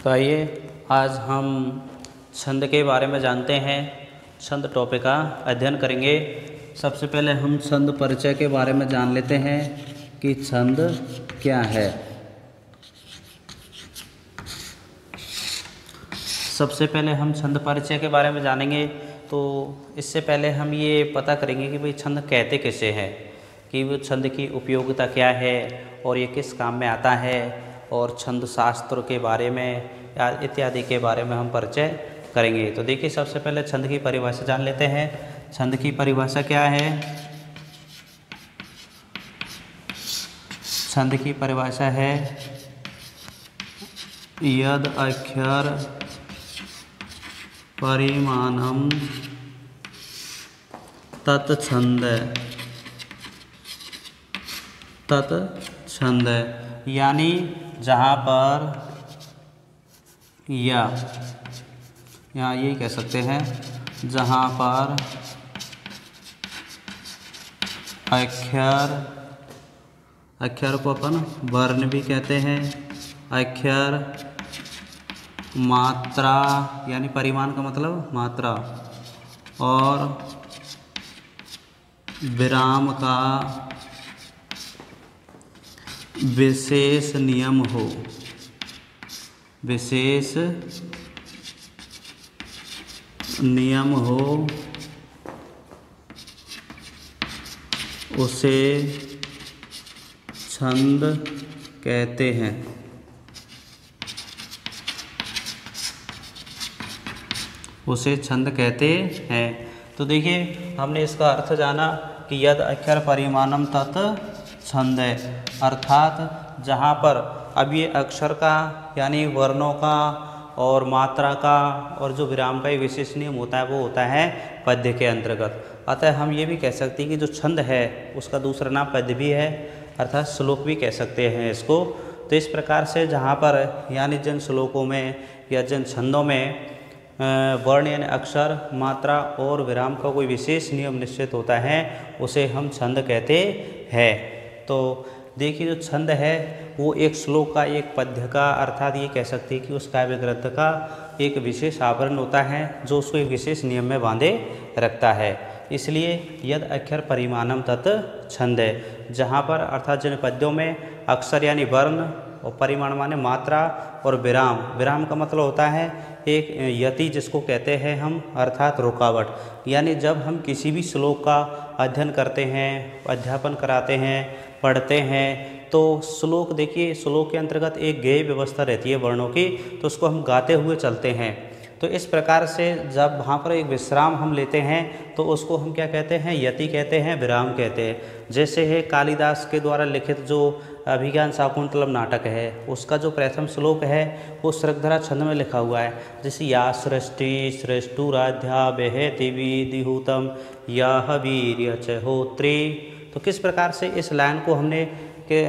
तो आइए आज हम छंद के बारे में जानते हैं। छंद टॉपिक का अध्ययन करेंगे। सबसे पहले हम छंद परिचय के बारे में जान लेते हैं कि छंद क्या है। सबसे पहले हम छंद परिचय के बारे में जानेंगे, तो इससे पहले हम ये पता करेंगे कि भाई छंद कहते किसे हैं, कि वो छंद की उपयोगिता क्या है और ये किस काम में आता है, और छंद शास्त्र के बारे में इत्यादि के बारे में हम परिचय करेंगे। तो देखिए, सबसे पहले छंद की परिभाषा जान लेते हैं। छंद की परिभाषा क्या है? छंद की परिभाषा है यद अक्षर परिमाणम तत्छंद। तत्छंद यानी जहाँ पर या यहाँ यही कह सकते हैं, जहाँ पर अक्षर को अपन वर्ण भी कहते हैं, अक्षर मात्रा यानी परिमाण का मतलब मात्रा, और विराम का विशेष नियम हो, विशेष नियम हो, उसे छंद कहते हैं। उसे छंद कहते हैं। तो देखिए, हमने इसका अर्थ जाना कि यद अक्षर परिमाणम तत् छंद है, अर्थात जहाँ पर अब ये अक्षर का यानी वर्णों का और मात्रा का और जो विराम का एक विशेष नियम होता है, वो होता है पद्य के अंतर्गत। अतः हम ये भी कह सकते हैं कि जो छंद है उसका दूसरा नाम पद्य भी है, अर्थात श्लोक भी कह सकते हैं इसको। तो इस प्रकार से जहाँ पर यानी जिन श्लोकों में या जिन छंदों में वर्ण यानी अक्षर, मात्रा और विराम का कोई विशेष नियम निश्चित होता है, उसे हम छंद कहते हैं। तो देखिए, जो छंद है वो एक श्लोक का, एक पद्य का, अर्थात ये कह सकते हैं कि उस काव्य ग्रंथ का एक विशेष आवरण होता है जो उसको एक विशेष नियम में बांधे रखता है। इसलिए यद अक्षर परिमाणम तत् छंद है, जहाँ पर अर्थात जिन पद्यों में अक्षर यानी वर्ण और परिमाण माने मात्रा और विराम, विराम का मतलब होता है एक यति जिसको कहते हैं हम, अर्थात रुकावट। यानी जब हम किसी भी श्लोक का अध्ययन करते हैं, अध्यापन कराते हैं, पढ़ते हैं, तो श्लोक देखिए, श्लोक के अंतर्गत एक गेय व्यवस्था रहती है वर्णों की, तो उसको हम गाते हुए चलते हैं। तो इस प्रकार से जब वहाँ पर एक विश्राम हम लेते हैं तो उसको हम क्या कहते हैं? यति कहते हैं, विराम कहते हैं। जैसे है कालिदास के द्वारा लिखित जो अभिज्ञान शाकुंतलम नाटक है, उसका जो प्रथम श्लोक है वो श्रृंखला छंद में लिखा हुआ है। जैसे या सृष्टि सृष्टुराध्या बेहति विदिहुतम यह वीर्य च होत्री। तो किस प्रकार से इस लाइन को हमने के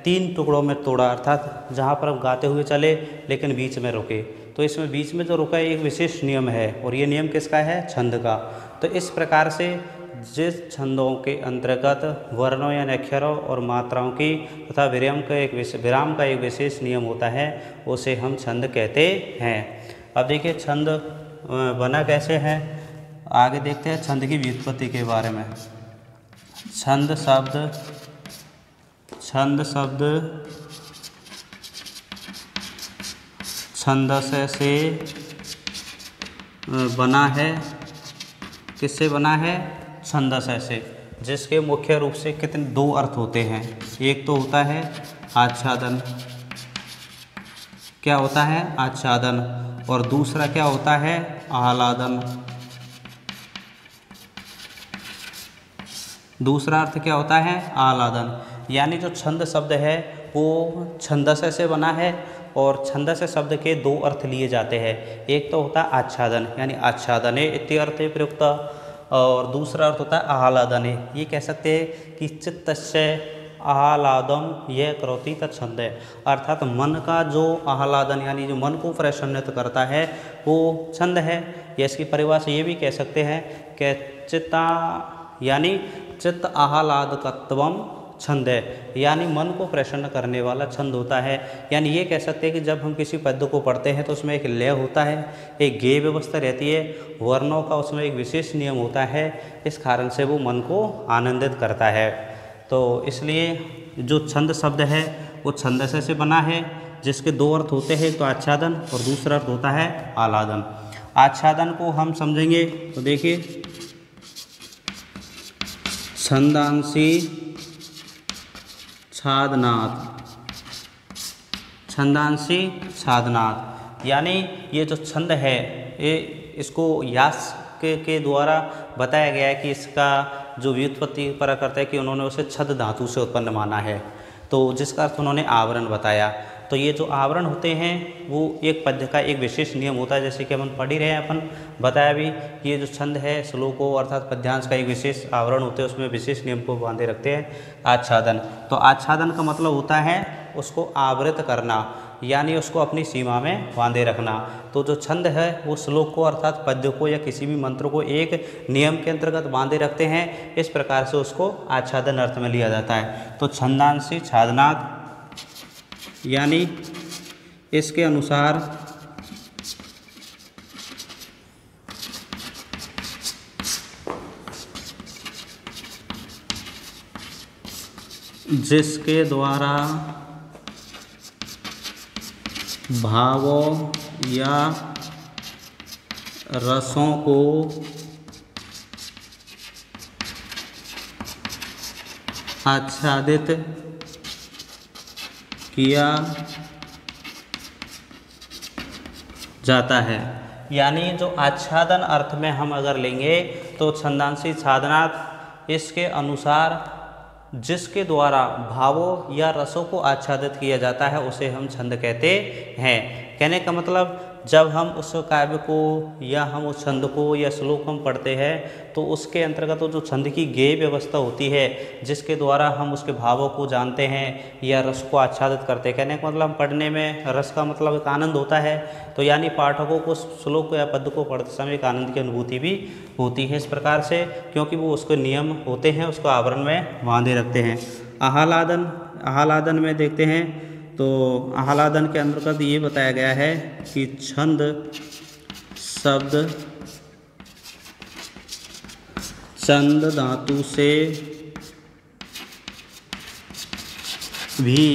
3 टुकड़ों में तोड़ा, अर्थात जहाँ पर हम गाते हुए चले लेकिन बीच में रुके। तो इसमें बीच में जो रुका एक विशेष नियम है, और ये नियम किसका है? छंद का। तो इस प्रकार से जिस छंदों के अंतर्गत वर्णों या अक्षरों और मात्राओं की तथा विराम का एक विशेष नियम होता है, उसे हम छंद कहते हैं। अब देखिए, छंद बना कैसे है, आगे देखते हैं छंद की व्युत्पत्ति के बारे में। छंद शब्द छंदस से बना है। किससे बना है? छंदस से, जिसके मुख्य रूप से कितने 2 अर्थ होते हैं। एक तो होता है आच्छादन। क्या होता है? आच्छादन। और दूसरा क्या होता है? आह्लादन। दूसरा अर्थ क्या होता है? आह्लादन। यानी जो छंद शब्द है वो छंदस से बना है, और छंदस शब्द के 2 अर्थ लिए जाते हैं। एक तो होता है आच्छादन, यानी आच्छादने इत्यर्थे प्रयुक्त, और दूसरा अर्थ होता है आह्लादने। ये कह सकते हैं कि चित्तस्य आह्लादम यह करोति तत्छंद है, अर्थात मन का जो आह्लादन यानी जो मन को प्रसन्नित करता है वो छंद है। या इसकी परिभाषा ये भी कह सकते हैं कि चित्ता यानी चित्त आह्लादकत्वम छंद है, यानी मन को प्रसन्न करने वाला छंद होता है। यानी ये कह सकते हैं कि जब हम किसी पद्य को पढ़ते हैं तो उसमें एक लय होता है, एक गेय व्यवस्था रहती है, वर्णों का उसमें एक विशेष नियम होता है, इस कारण से वो मन को आनंदित करता है। तो इसलिए जो छंद शब्द है वो छंदस से बना है, जिसके दो अर्थ होते हैं, एक तो आच्छादन और दूसरा अर्थ होता है आह्लादन। आच्छादन को हम समझेंगे तो देखिए, छंदांसी छादनाद, छंदांसी छादनाद, यानी ये जो छंद है ये इसको यास के द्वारा बताया गया है कि इसका जो व्युत्पत्ति पर करता है कि उन्होंने उसे छद धातु से उत्पन्न माना है, तो जिसका अर्थ उन्होंने आवरण बताया। तो ये जो आवरण होते हैं वो एक पद्य का एक विशेष नियम होता है, जैसे कि अपन पढ़ ही रहे हैं, अपन बताया भी कि ये जो छंद है श्लोकों अर्थात पद्यांश का एक विशेष आवरण होते हैं, उसमें विशेष नियम को बांधे रखते हैं आच्छादन। तो आच्छादन का मतलब होता है उसको आवृत करना, यानी उसको अपनी सीमा में बांधे रखना। तो जो छंद है वो श्लोक को अर्थात पद्य को या किसी भी मंत्र को एक नियम के अंतर्गत बांधे रखते हैं, इस प्रकार से उसको आच्छादन अर्थ में लिया जाता है। तो छंदांसी छादनाद, यानी इसके अनुसार जिसके द्वारा भावों या रसों को आच्छादित किया जाता है। यानी जो आच्छादन अर्थ में हम अगर लेंगे तो छंदांसी छादनात्, इसके अनुसार जिसके द्वारा भावों या रसों को आच्छादित किया जाता है उसे हम छंद कहते हैं। कहने का मतलब जब हम उस काव्य को या हम उस छंद को या श्लोक हम पढ़ते हैं तो उसके अंतर्गत जो छंद की गेय व्यवस्था होती है, जिसके द्वारा हम उसके भावों को जानते हैं या रस को आच्छादित करते हैं। कहने का मतलब पढ़ने में रस का मतलब एक आनंद होता है, तो यानी पाठकों को श्लोक या पद्य को पढ़ते समय एक आनंद की अनुभूति भी होती है इस प्रकार से, क्योंकि वो उसके नियम होते हैं, उसको आवरण में बांधे रखते हैं। आह्लादन, आह्लादन में देखते हैं तो आह्लादन के अंतर्गत ये बताया गया है कि छंद शब्द चंद धातु से भी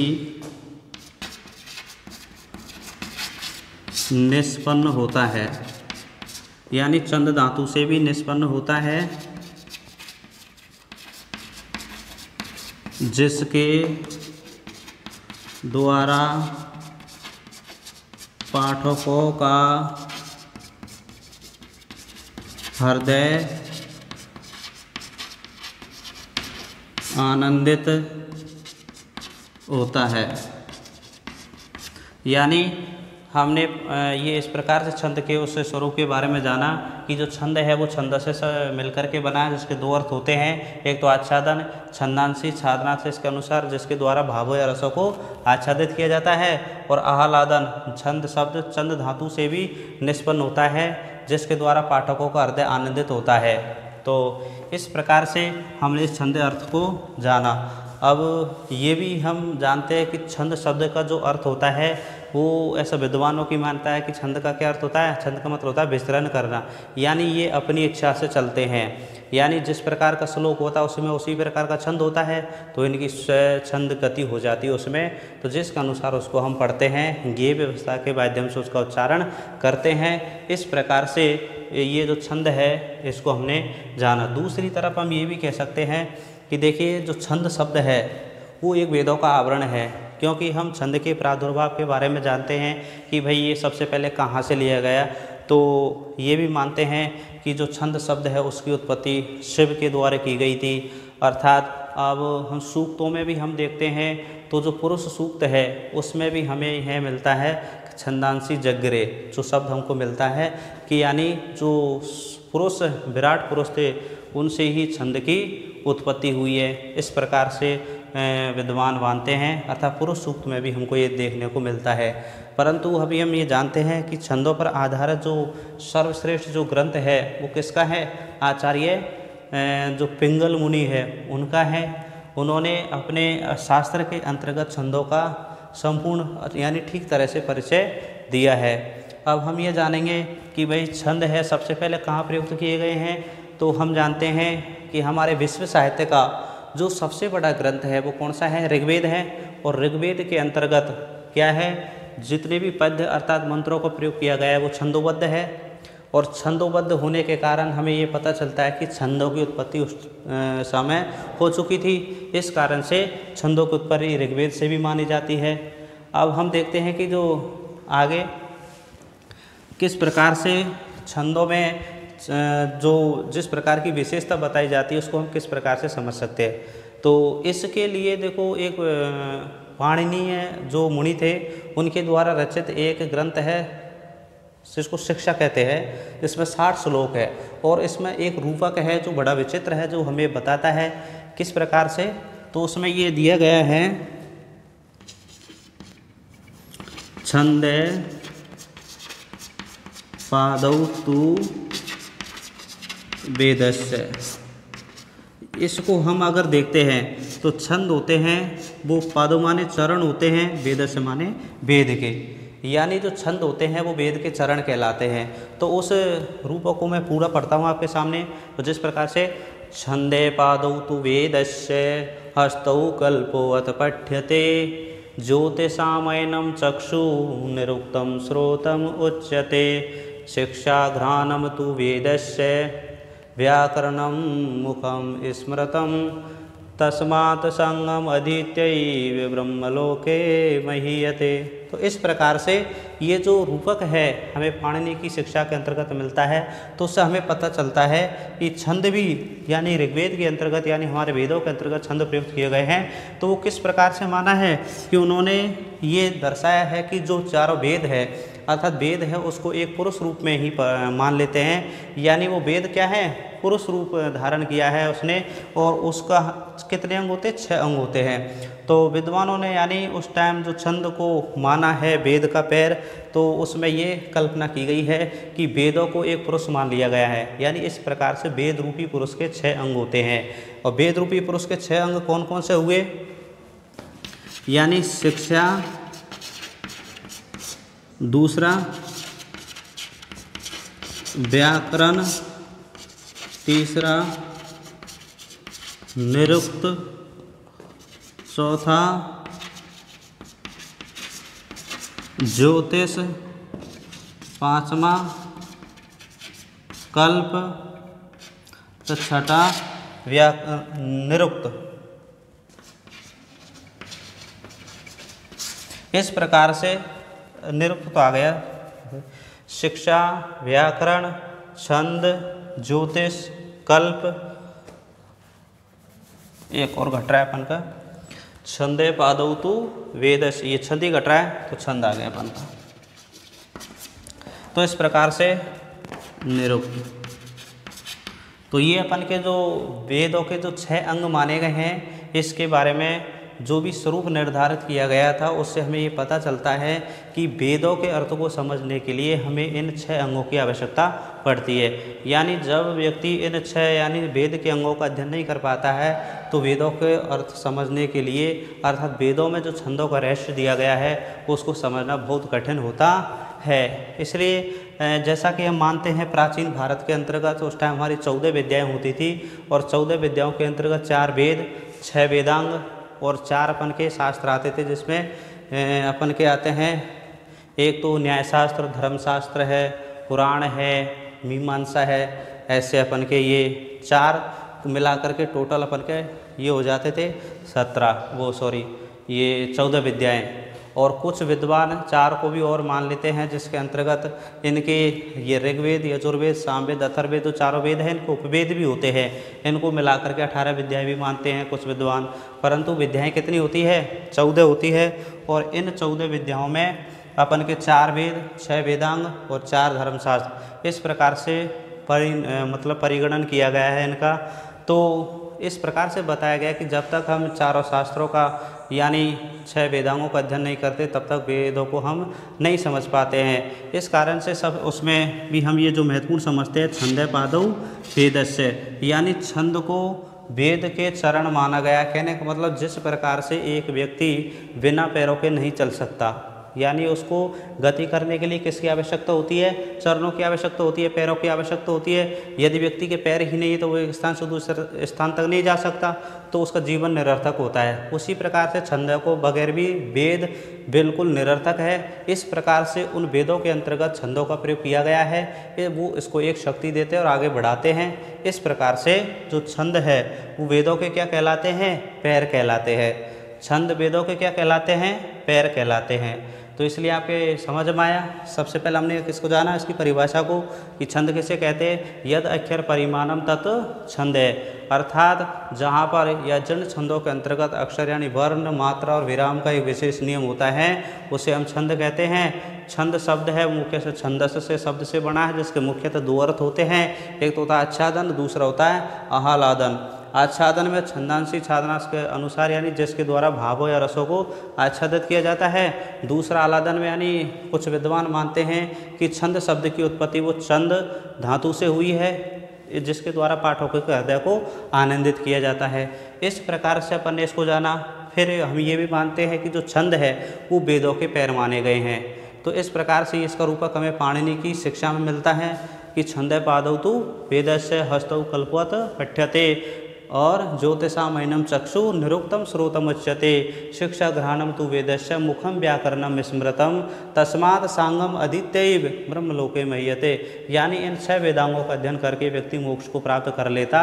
निष्पन्न होता है, यानी चंद धातु से भी निष्पन्न होता है, जिसके द्वारा पाठकों का हृदय आनंदित होता है। यानी हमने ये इस प्रकार से छंद के उस स्वरूप के बारे में जाना कि जो छंद है वो छंद से मिलकर के बना है, जिसके दो अर्थ होते हैं, एक तो आच्छादन, छंदांसी छादनात् से इसके अनुसार जिसके द्वारा भावों या रसों को आच्छादित किया जाता है, और आह्लादन छंद शब्द चंद धातु से भी निष्पन्न होता है, जिसके द्वारा पाठकों का हृदय आनंदित होता है। तो इस प्रकार से हमने इस छंद अर्थ को जाना। अब ये भी हम जानते हैं कि छंद शब्द का जो अर्थ होता है वो ऐसा विद्वानों की मानता है कि छंद का क्या अर्थ होता है, छंद का मतलब होता है विचरण करना, यानी ये अपनी इच्छा से चलते हैं, यानी जिस प्रकार का श्लोक होता है उसमें उसी प्रकार का छंद होता है, तो इनकी छंद गति हो जाती है उसमें, तो जिसके अनुसार उसको हम पढ़ते हैं, गेय व्यवस्था के माध्यम से उसका उच्चारण करते हैं। इस प्रकार से ये जो छंद है इसको हमने जाना। दूसरी तरफ हम ये भी कह सकते हैं कि देखिए जो छंद शब्द है वो एक वेदों का आवरण है, क्योंकि हम छंद के प्रादुर्भाव के बारे में जानते हैं कि भाई ये सबसे पहले कहाँ से लिया गया, तो ये भी मानते हैं कि जो छंद शब्द है उसकी उत्पत्ति शिव के द्वारा की गई थी। अर्थात अब हम सूक्तों में भी हम देखते हैं तो जो पुरुष सूक्त है उसमें भी हमें यह मिलता है छंदांसी जग्रे, जो शब्द हमको मिलता है कि यानी जो पुरुष विराट पुरुष थे उनसे ही छंद की उत्पत्ति हुई है, इस प्रकार से विद्वान मानते हैं। अर्थात पुरुष सूक्त में भी हमको ये देखने को मिलता है। परंतु अभी हम ये जानते हैं कि छंदों पर आधारित जो सर्वश्रेष्ठ जो ग्रंथ है वो किसका है, आचार्य जो पिंगल मुनि है उनका है, उन्होंने अपने शास्त्र के अंतर्गत छंदों का संपूर्ण यानी ठीक तरह से परिचय दिया है। अब हम ये जानेंगे कि भाई छंद है सबसे पहले कहाँ प्रयुक्त किए गए हैं। तो हम जानते हैं कि हमारे विश्व साहित्य का जो सबसे बड़ा ग्रंथ है वो कौन सा है, ऋग्वेद है। और ऋग्वेद के अंतर्गत क्या है, जितने भी पद्य अर्थात मंत्रों को प्रयोग किया गया है वो छंदोबद्ध है। और छंदोबद्ध होने के कारण हमें ये पता चलता है कि छंदों की उत्पत्ति उस समय हो चुकी थी। इस कारण से छंदों की उत्पत्ति ऋग्वेद से भी मानी जाती है। अब हम देखते हैं कि जो आगे किस प्रकार से छंदों में जो जिस प्रकार की विशेषता बताई जाती है उसको हम किस प्रकार से समझ सकते हैं। तो इसके लिए देखो एक पाणिनीय जो मुनि थे उनके द्वारा रचित एक ग्रंथ है जिसको शिक्षा कहते हैं। इसमें 60 श्लोक है और इसमें एक रूपक है जो बड़ा विचित्र है, जो हमें बताता है किस प्रकार से। तो उसमें ये दिया गया है, छंदे पादौ तु वेदस्य। इसको हम अगर देखते हैं तो छंद होते हैं वो पादौ माने चरण होते हैं, वेदस्य माने वेद के, यानी जो छंद होते हैं वो वेद के चरण कहलाते हैं। तो उस रूप को मैं पूरा पढ़ता हूँ आपके सामने। तो जिस प्रकार से छंदे पादौ तु वेदस्य हस्तौ कल्पोऽथ पठ्यते ज्योतिषामयनं चक्षु निरुक्तं श्रोतम् उच्यते शिक्षाघ्राणं तु वेदस्य व्याकरणं मुखं स्मृतं तस्मात् संगम अधीत्यैव ब्रह्मलोके महीयते। तो इस प्रकार से ये जो रूपक है हमें पाणिनि की शिक्षा के अंतर्गत मिलता है। तो उससे हमें पता चलता है कि छंद भी यानी ऋग्वेद के अंतर्गत यानी हमारे वेदों के अंतर्गत छंद प्रयुक्त किए गए हैं। तो वो किस प्रकार से माना है कि उन्होंने ये दर्शाया है कि जो चारों वेद है अर्थात वेद है उसको एक पुरुष रूप में ही मान लेते हैं, यानी वो वेद क्या है, पुरुष रूप धारण किया है उसने। और उसका कितने अंग होते हैं, 6 अंग होते हैं। तो विद्वानों ने यानी उस टाइम जो छंद को माना है वेद का पैर, तो उसमें ये कल्पना की गई है कि वेदों को एक पुरुष मान लिया गया है। यानी इस प्रकार से वेद रूपी पुरुष के 6 अंग होते हैं। और वेद रूपी पुरुष के 6 अंग कौन कौन से हुए, यानी शिक्षा, दूसरा व्याकरण, तीसरा निरुक्त, चौथा ज्योतिष, पांचवा कल्प, तो छठा निरुक्त। इस प्रकार से निरुक्त तो आ गया, शिक्षा, व्याकरण, छंद, ज्योतिष, कल्प, एक और घट रहा है अपन का छंदे पादौ तु वेदस्य, ये छंद ही घट रहा है तो छंद आ गया अपन का। तो इस प्रकार से निरुक्त। तो ये अपन के जो वेदों के जो 6 अंग माने गए हैं इसके बारे में जो भी स्वरूप निर्धारित किया गया था उससे हमें ये पता चलता है कि वेदों के अर्थ को समझने के लिए हमें इन 6 अंगों की आवश्यकता पड़ती है। यानी जब व्यक्ति इन 6 यानी वेद के अंगों का अध्ययन नहीं कर पाता है तो वेदों के अर्थ समझने के लिए अर्थात वेदों में जो छंदों का रहस्य दिया गया है उसको समझना बहुत कठिन होता है। इसलिए जैसा कि हम मानते हैं प्राचीन भारत के अंतर्गत उस टाइम हमारी 14 विद्याएँ होती थी और 14 विद्याओं के अंतर्गत 4 वेद, 6 वेदांग और 4 अपन के शास्त्र आते थे, जिसमें अपन के आते हैं एक तो न्यायशास्त्र, धर्मशास्त्र है, पुराण है, मीमांसा है। ऐसे अपन के ये 4 मिला करके टोटल अपन के ये हो जाते थे 14 विद्याएं। और कुछ विद्वान 4 को भी और मान लेते हैं जिसके अंतर्गत इनके ये ऋग्वेद, यजुर्वेद, सामवेद, अथर्ववेद जो 4 वेद हैं इनको उपवेद भी होते हैं। इनको मिला करके 18 विद्याएं भी मानते हैं कुछ विद्वान। परंतु विद्याएं कितनी होती है, 14 होती है। और इन 14 विद्याओं में अपन के 4 वेद, 6 वेदांग और 4 धर्मशास्त्र इस प्रकार से परिगणन किया गया है इनका। तो इस प्रकार से बताया गया कि जब तक हम 4 शास्त्रों का यानी 6 वेदांगों का अध्ययन नहीं करते तब तक वेदों को हम नहीं समझ पाते हैं। इस कारण से सब उसमें भी हम ये जो महत्वपूर्ण समझते हैं छंदे पादौ वेदस्य, यानी छंद को वेद के चरण माना गया। कहने का मतलब जिस प्रकार से एक व्यक्ति बिना पैरों के नहीं चल सकता, यानी उसको गति करने के लिए किसकी आवश्यकता होती है? चरणों की आवश्यकता होती है, पैरों की आवश्यकता होती है। यदि व्यक्ति के पैर ही नहीं है तो वो एक स्थान से दूसरे स्थान तक नहीं जा सकता, तो उसका जीवन निरर्थक होता है। उसी प्रकार से छंद को बगैर भी वेद बिल्कुल निरर्थक है। इस प्रकार से उन वेदों के अंतर्गत छंदों का प्रयोग किया गया है, वो इसको एक शक्ति देते हैं और आगे बढ़ाते हैं। इस प्रकार से जो छंद है वो वेदों के क्या कहलाते हैं? पैर कहलाते हैं। छंद वेदों के क्या कहलाते हैं? पैर कहलाते हैं। तो इसलिए आपके समझ में आया। सबसे पहले हमने किसको जाना, इसकी परिभाषा को, कि छंद किसे कहते हैं? यद अक्षर परिमाणम तत् छंद है, अर्थात जहाँ पर या जिन छंदों के अंतर्गत अक्षर यानी वर्ण, मात्रा और विराम का एक विशेष नियम होता है उसे हम छंद कहते हैं। छंद शब्द है मुख्य से छंदस से शब्द से बना है, जिसके मुख्यतः दो अर्थ होते हैं। एक तो होता है आच्छादन, दूसरा होता है आह्लादन। आच्छादन में छंदांशी छादनांश के अनुसार यानी जिसके द्वारा भावों या रसों को आच्छादित किया जाता है। दूसरा आह्लादन में यानी कुछ विद्वान मानते हैं कि छंद शब्द की उत्पत्ति वो छंद धातु से हुई है, जिसके द्वारा पाठकों के हृदय को आनंदित किया जाता है। इस प्रकार से अपन ने इसको जाना। फिर हम ये भी मानते हैं कि जो छंद है वो वेदों के पैर माने गए हैं। तो इस प्रकार से इसका रूपक हमें पाणिनि की शिक्षा में मिलता है कि छंद पादौ तु वेदस्य हस्तौ कल्पवत पठ्यते और ज्योतिषामयनम चक्षु निरुक्तम श्रोतम उच्यते शिक्षा ग्रहणम तु वेदस्य मुखम व्याकरणम स्मृतम तस्मात् सांगम अधीत्यैव ब्रह्मलोके मह्यते। यानी इन 6 वेदांगों का अध्ययन करके व्यक्ति मोक्ष को प्राप्त कर लेता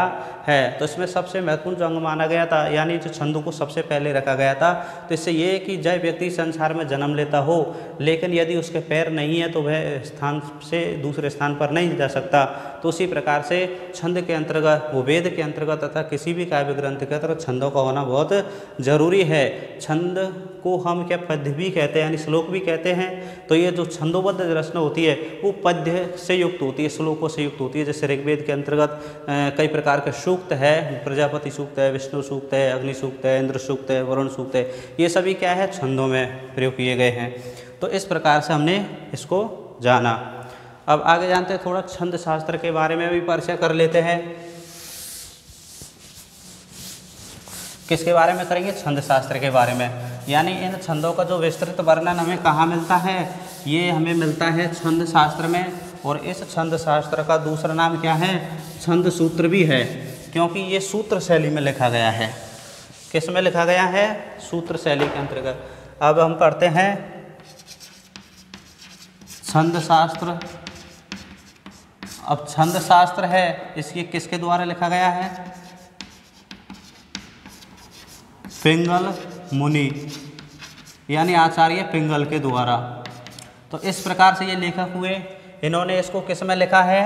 है। तो इसमें सबसे महत्वपूर्ण जो अंग माना गया था, यानी जो छंदों को सबसे पहले रखा गया था, तो इससे ये कि जब व्यक्ति संसार में जन्म लेता हो लेकिन यदि उसके पैर नहीं है तो वह स्थान से दूसरे स्थान पर नहीं जा सकता। तो उसी प्रकार से छंद के अंतर्गत, वो वेद के अंतर्गत तथा किसी भी काव्य ग्रंथ के अंतर्गत छंदों का होना बहुत जरूरी है। छंद को हम क्या पद्य भी कहते हैं, यानी श्लोक भी कहते हैं। तो ये जो छंदोबद्ध रचना होती है वो पद्य से युक्त होती है, श्लोकों से युक्त होती है। जैसे ऋग्वेद के अंतर्गत कई प्रकार के सूक्त है, प्रजापति सूक्त है, विष्णु सूक्त है, अग्नि सूक्त है, इंद्र सूक्त है, वरुण सूक्त है। ये सभी क्या है? छंदों में प्रयोग किए गए हैं। तो इस प्रकार से हमने इसको जाना। अब आगे जानते हैं, थोड़ा छंद शास्त्र के बारे में भी परिचय कर लेते हैं। किसके बारे में करेंगे? छंद शास्त्र के बारे में। यानी इन छंदों का जो विस्तृत वर्णन हमें कहाँ मिलता है? ये हमें मिलता है छंद शास्त्र में। और इस छंद शास्त्र का दूसरा नाम क्या है? छंद सूत्र भी है, क्योंकि ये सूत्र शैली में लिखा गया है। किस में लिखा गया है? सूत्र शैली के अंतर्गत। अब हम पढ़ते हैं छंद शास्त्र। अब छंद शास्त्र है, इसकी किसके द्वारा लिखा गया है? पिंगल मुनि, यानी आचार्य पिंगल के द्वारा। तो इस प्रकार से ये लेखक हुए। इन्होंने इसको किस में लिखा है?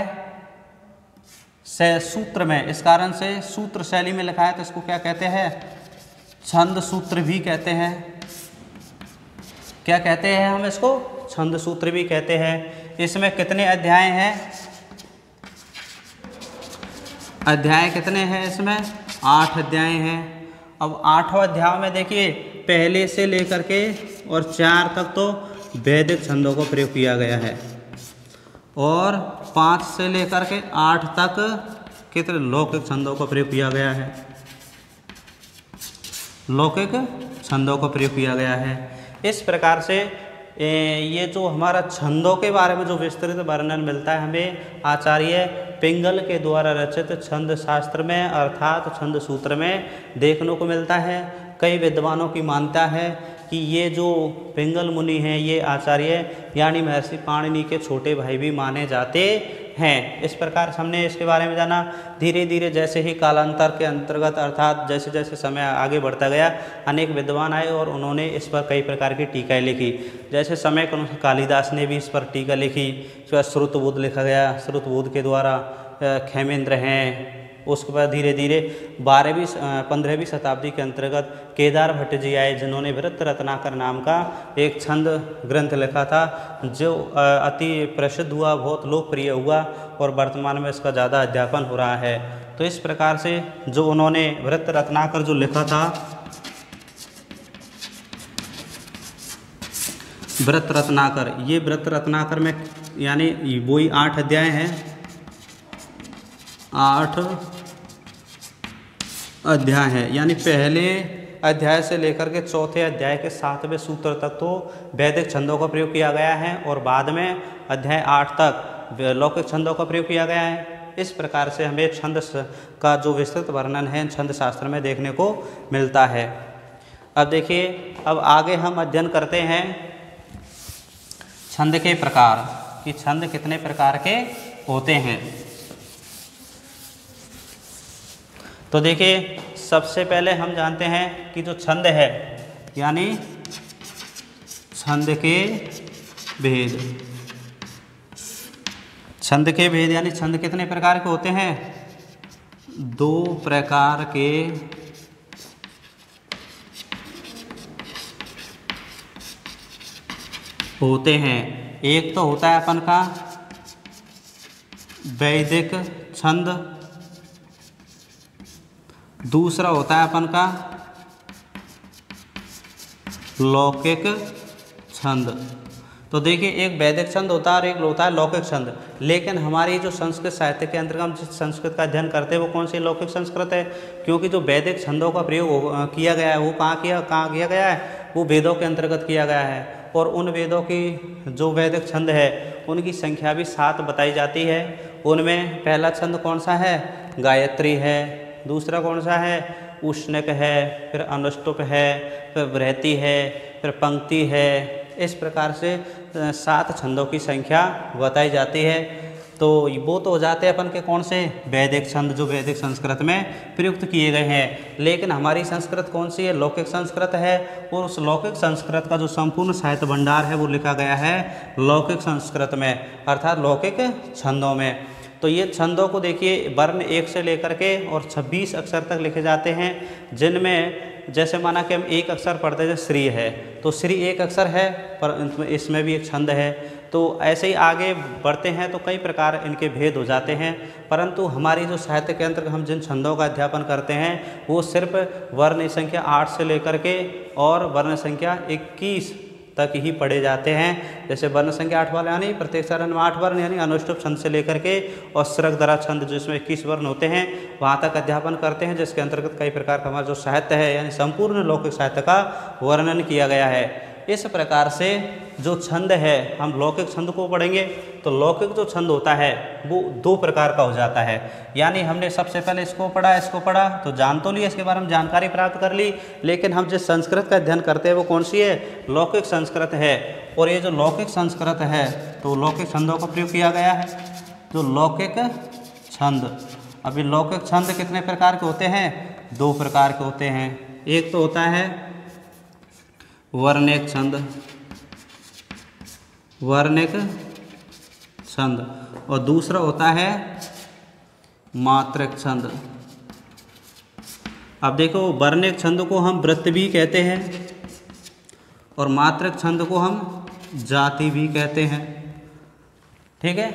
सूत्र में। इस कारण से सूत्र शैली में लिखा है, तो इसको क्या कहते हैं? छंद सूत्र भी कहते हैं। क्या कहते हैं हम इसको? छंद सूत्र भी कहते हैं। इसमें कितने अध्याय हैं? अध्याय कितने हैं इसमें? 8 अध्याय हैं। अब 8वें अध्याय में देखिए, पहले से लेकर के और 4 तक तो वैदिक छंदों को प्रयोग किया गया है, और 5 से लेकर के 8 तक कितने लौकिक छंदों को प्रयोग किया गया है। लौकिक छंदों को प्रयोग किया गया है। इस प्रकार से ये जो हमारा छंदों के बारे में जो विस्तृत वर्णन मिलता है हमें आचार्य पिंगल के द्वारा रचित छंद शास्त्र में, अर्थात छंद सूत्र में देखने को मिलता है। कई विद्वानों की मान्यता है कि ये जो पिंगल मुनि हैं ये आचार्य यानी महर्षि पाणिनि के छोटे भाई भी माने जाते हैं। इस प्रकार से हमने इसके बारे में जाना। धीरे धीरे जैसे ही कालांतर के अंतर्गत, अर्थात जैसे जैसे समय आगे बढ़ता गया, अनेक विद्वान आए और उन्होंने इस पर कई प्रकार की टीकाएँ लिखी। जैसे समय के अनुसार कालिदास ने भी इस पर टीका लिखी। उसके बाद श्रुतबुद्ध लिखा गया, श्रुतबुद्ध के द्वारा खेमेंद्र हैं। उसके बाद धीरे धीरे 15वीं शताब्दी के अंतर्गत केदार भट्ट जी आए, जिन्होंने वृत्त रत्नाकर नाम का एक छंद ग्रंथ लिखा था, जो अति प्रसिद्ध हुआ, बहुत लोकप्रिय हुआ और वर्तमान में इसका ज़्यादा अध्यापन हो रहा है। तो इस प्रकार से जो उन्होंने वृत्त रत्नाकर जो लिखा था, वृत्त रत्नाकर, ये वृत्त रत्नाकर में यानी वही 8 अध्याय हैं। 8 अध्याय हैं, यानी पहले अध्याय से लेकर के चौथे अध्याय के 7वें सूत्र तक तो वैदिक छंदों का प्रयोग किया गया है और बाद में अध्याय 8 तक लौकिक छंदों का प्रयोग किया गया है। इस प्रकार से हमें छंद का जो विस्तृत वर्णन है छंद शास्त्र में देखने को मिलता है। अब देखिए, अब आगे हम अध्ययन करते हैं छंद के प्रकार, कि छंद कितने प्रकार के होते हैं। तो देखिए, सबसे पहले हम जानते हैं कि जो छंद है यानी छंद के भेद। छंद के भेद यानी छंद कितने प्रकार के होते हैं? 2 प्रकार के होते हैं। एक तो होता है अपन का वैदिक छंद, दूसरा होता है अपन का लौकिक छंद। तो देखिए, एक वैदिक छंद होता है और एक होता है लौकिक छंद। लेकिन हमारी जो संस्कृत साहित्य के अंतर्गत हम जिस संस्कृत का अध्ययन करते हैं वो कौन सी लौकिक संस्कृत है, क्योंकि जो वैदिक छंदों का प्रयोग किया गया है वो कहाँ किया गया है, वो वेदों के अंतर्गत किया गया है। और उन वेदों की जो वैदिक छंद है उनकी संख्या भी 7 बताई जाती है। उनमें पहला छंद कौन सा है? गायत्री है। दूसरा कौन सा है? उष्णक है। फिर अनुष्टुप है, फिर बृहति है, फिर पंक्ति है। इस प्रकार से 7 छंदों की संख्या बताई जाती है। तो वो तो हो जाते हैं अपन के कौन से? वैदिक छंद, जो वैदिक संस्कृत में प्रयुक्त किए गए हैं। लेकिन हमारी संस्कृत कौन सी है? लौकिक संस्कृत है। और उस लौकिक संस्कृत का जो संपूर्ण साहित्य भंडार है वो लिखा गया है लौकिक संस्कृत में, अर्थात लौकिक छंदों में। तो ये छंदों को देखिए, वर्ण 1 से लेकर के और 26 अक्षर तक लिखे जाते हैं, जिनमें जैसे माना कि हम एक अक्षर पढ़ते हैं, श्री है तो श्री एक अक्षर है पर इसमें भी एक छंद है। तो ऐसे ही आगे बढ़ते हैं तो कई प्रकार इनके भेद हो जाते हैं। परंतु हमारी जो साहित्य के अंतर्गत हम जिन छंदों का अध्यापन करते हैं वो सिर्फ वर्ण संख्या 8 से लेकर के और वर्ण संख्या 21 तक ही पढ़े जाते हैं। जैसे वर्ण संख्या 8 वाले यानी प्रत्येक चरण में 8 वर्ण यानी अनुष्टुप छंद से लेकर के और स्रग्धरा छंद जिसमें 21 वर्ण होते हैं वहाँ तक अध्यापन करते हैं, जिसके अंतर्गत कई प्रकार का हमारा जो साहित्य है यानी संपूर्ण लौकिक साहित्य का वर्णन किया गया है। इस प्रकार से जो छंद है, हम लौकिक छंद को पढ़ेंगे तो लौकिक जो छंद होता है वो 2 प्रकार का हो जाता है। यानी हमने सबसे पहले इसको पढ़ा तो जान तो लिया, इसके बारे में जानकारी प्राप्त कर ली, लेकिन हम जिस संस्कृत का अध्ययन करते हैं वो कौन सी है? लौकिक संस्कृत है। और ये जो लौकिक संस्कृत है तो लौकिक छंदों का प्रयोग किया गया है, जो लौकिक छंद। अभी लौकिक छंद कितने प्रकार के होते हैं? 2 प्रकार के होते हैं। एक तो होता है वर्णिक छंद, वर्णिक छंद, और दूसरा होता है मात्रक छंद। अब देखो, वर्णिक छंद को हम वृत्त भी कहते हैं और मात्रक छंद को हम जाति भी कहते हैं। ठीक है,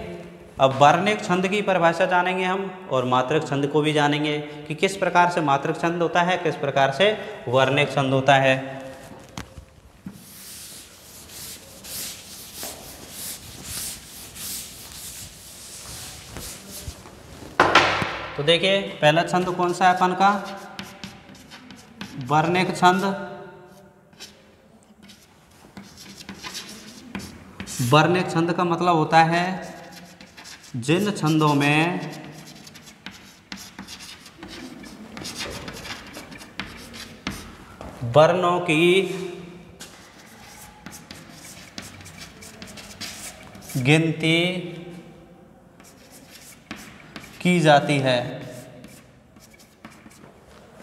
अब वर्णिक छंद की परिभाषा जानेंगे हम और मात्रक छंद को भी जानेंगे कि किस प्रकार से मात्रक छंद होता है, किस प्रकार से वर्णिक छंद होता है। तो देखिए, पहला छंद कौन सा है अपन का? वर्णिक छंद। वर्णिक छंद का मतलब होता है जिन छंदों में वर्णों की गिनती की जाती है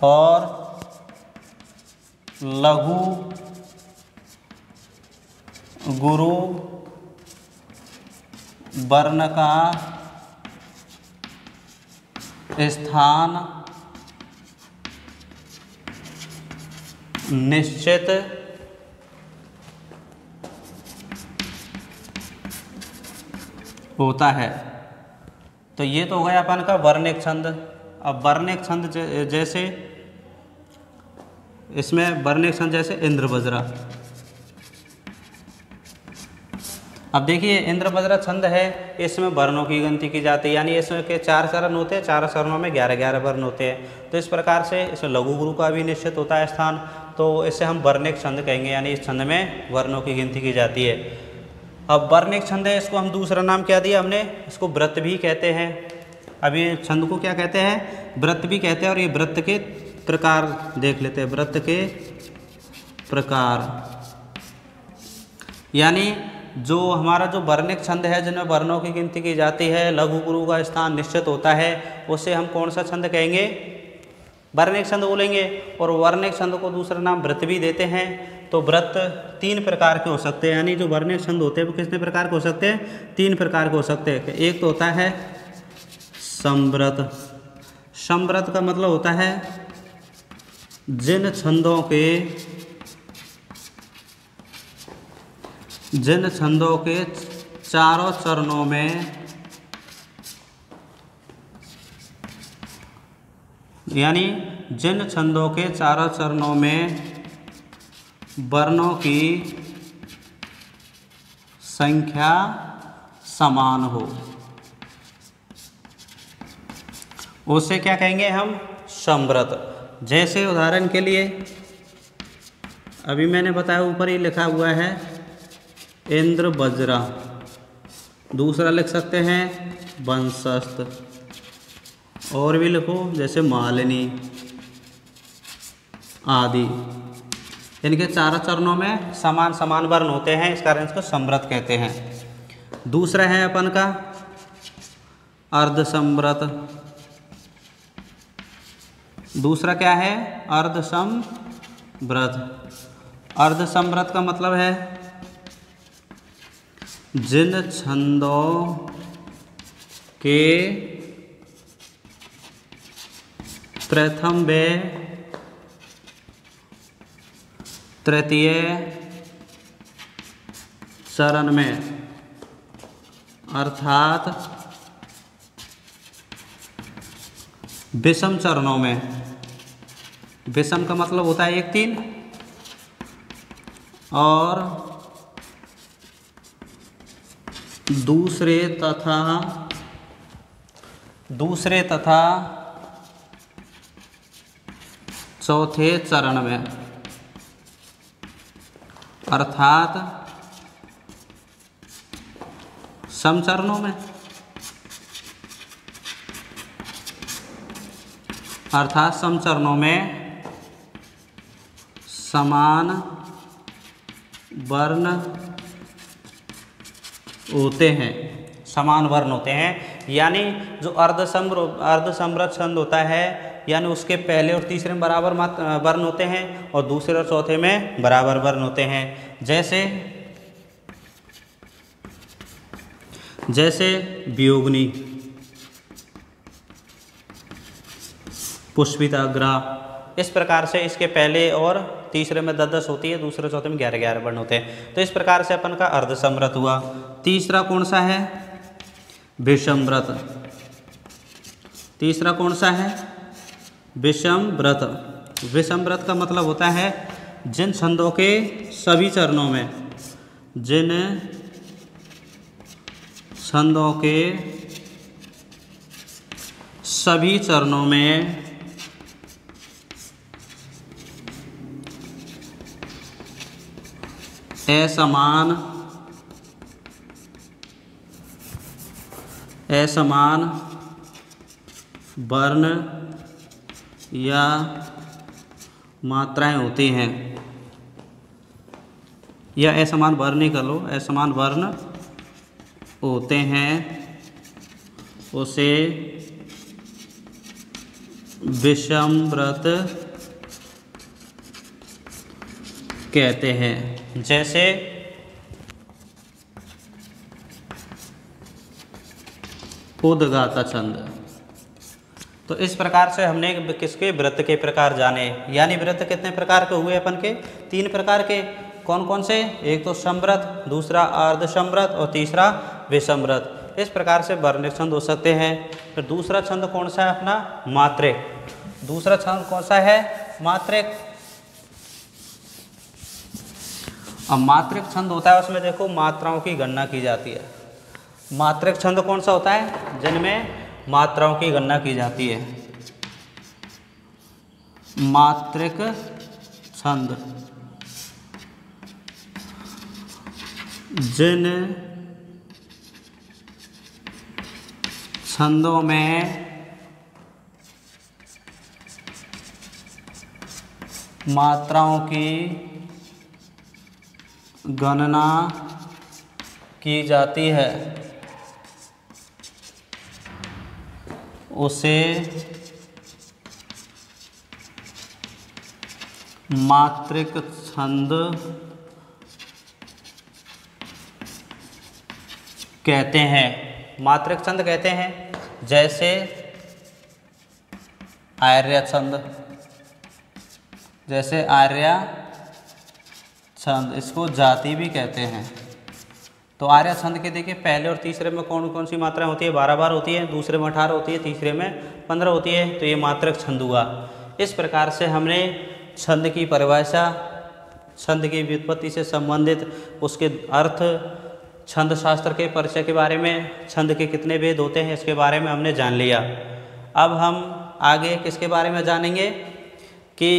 और लघु, गुरु वर्ण का स्थान निश्चित होता है। तो ये तो हो गया अपन का वर्णिक छंद। अब वर्णिक छंद जैसे इसमें वर्णिक छंद जैसे इंद्र वज्रा, अब देखिए इंद्र वज्र छंद है, इसमें वर्णों की गिनती की जाती है, यानी इसमें के 4 चरण होते हैं, 4 चरणों में 11-11 वर्ण होते हैं। तो इस प्रकार से इसमें लघु गुरु का भी निश्चित होता है स्थान, तो इसे हम वर्णिक छंद कहेंगे, यानी इस छंद में वर्णों की गिनती की जाती है। अब वर्णिक छंद है, इसको हम दूसरा नाम क्या दिया हमने, इसको व्रत भी कहते हैं। अब ये छंद को क्या कहते हैं, व्रत भी कहते हैं। और ये व्रत के प्रकार देख लेते हैं, व्रत के प्रकार, यानी जो हमारा जो वर्णिक छंद है जिनमें वर्णों की गिनती की जाती है, लघु गुरु का स्थान निश्चित होता है, उसे हम कौन सा छंद कहेंगे, वर्णिक छंद बोलेंगे। और वर्णिक छंद को दूसरा नाम व्रत भी देते हैं। तो व्रत 3 प्रकार के हो सकते हैं, यानी जो वर्णिक छंद होते हैं वो कितने प्रकार के हो सकते हैं, 3 प्रकार के हो सकते हैं। एक तो होता है संव्रत। संव्रत का मतलब होता है जिन छंदों के चारों चरणों में, यानी जिन छंदों के चारों चरणों में वर्णों की संख्या समान हो, उसे क्या कहेंगे हम, संव्रत। जैसे उदाहरण के लिए अभी मैंने बताया, ऊपर ही लिखा हुआ है इंद्र वज्रा, दूसरा लिख सकते हैं वंशस्थ, और भी लिखो जैसे मालिनी आदि। इनके चारों चरणों में समान समान वर्ण होते हैं, इस कारण इसको संव्रत कहते हैं। दूसरा है अपन का अर्धसंव्रत। दूसरा क्या है, अर्धसंव्रत। अर्धसंव्रत का मतलब है जिन छंदों के प्रथम व तृतीय चरण में, अर्थात विषम चरणों में, विषम का मतलब होता है 1-3, और दूसरे तथा चौथे चरण में, अर्थात समचरणों में, अर्थात समचरणों में समान वर्ण होते हैं, समान वर्ण होते हैं। यानी जो अर्धसंव्रत छंद होता है, यानी उसके पहले और तीसरे में बराबर वर्ण होते हैं, और दूसरे और चौथे में बराबर वर्ण होते हैं। जैसे वियोगिनी, पुष्पिताग्रा, इस प्रकार से इसके पहले और तीसरे में 10-10 होती है, दूसरे चौथे में 11-11 वर्ण होते हैं। तो इस प्रकार से अपन का अर्धसंव्रत हुआ। तीसरा कौन सा है, विषमव्रत। तीसरा कौन सा है, विषमव्रत। विषमव्रत का मतलब होता है जिन छंदों के सभी चरणों में, जिन छंदों के सभी चरणों में असमान वर्ण या मात्राएं होती हैं, या असमान वर्ण ही कर लो, असमान वर्ण होते हैं, उसे विषमव्रत कहते हैं। जैसे उद्गाता छंद। तो इस प्रकार से हमने किसके, व्रत के प्रकार जाने। यानी व्रत कितने प्रकार के हुए अपन के, 3 प्रकार के। कौन कौन से, एक तो संव्रत, दूसरा अर्धसंव्रत, और तीसरा विषमव्रत। इस प्रकार से वर्णिक छंद हो सकते हैं। फिर दूसरा छंद कौन सा है अपना, मात्रिक। दूसरा छंद कौन सा है, मात्रिक। अब मात्रिक छंद होता है, उसमें देखो मात्राओं की गणना की जाती है। मात्रिक छंद कौन सा होता है? जिनमें मात्राओं की गणना की जाती है। मात्रिक छंद जिन छंदों में मात्राओं की गणना की जाती है उसे मात्रिक छंद कहते हैं। मात्रिक छंद कहते हैं, जैसे आर्या छंद, जैसे आर्या छंद, इसको जाति भी कहते हैं। तो आर्या छंद के देखिए पहले और तीसरे में कौन कौन सी मात्राएं होती है? 12 बार होती है, दूसरे में 18 होती है, तीसरे में 15 होती है। तो ये मात्रिक छंद हुआ। इस प्रकार से हमने छंद की परिभाषा, छंद की व्युत्पत्ति से संबंधित उसके अर्थ, छंद शास्त्र के परिचय के बारे में, छंद के कितने भेद होते हैं इसके बारे में हमने जान लिया। अब हम आगे किसके बारे में जानेंगे कि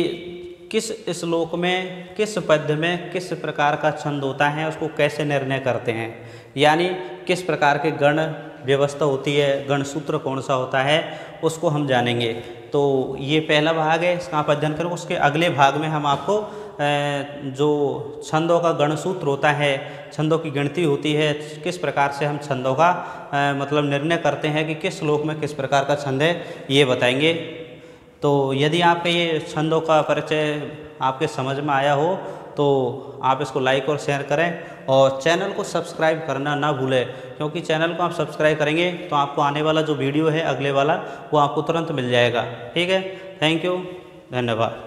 किस श्लोक में, किस पद्य में किस प्रकार का छंद होता है, उसको कैसे निर्णय करते हैं, यानी किस प्रकार के गण व्यवस्था होती है, गण सूत्र कौन सा होता है, उसको हम जानेंगे। तो ये पहला भाग है, इसका आप अध्ययन करें। उसके अगले भाग में हम आपको जो छंदों का गण सूत्र होता है, छंदों की गिनती होती है, किस प्रकार से हम छंदों का मतलब निर्णय करते हैं कि किस श्लोक में किस प्रकार का छंद है, ये बताएंगे। तो यदि आपके ये छंदों का परिचय आपके समझ में आया हो तो आप इसको लाइक और शेयर करें और चैनल को सब्सक्राइब करना ना भूलें, क्योंकि चैनल को आप सब्सक्राइब करेंगे तो आपको आने वाला जो वीडियो है अगले वाला वो आपको तुरंत मिल जाएगा। ठीक है, थैंक यू, धन्यवाद।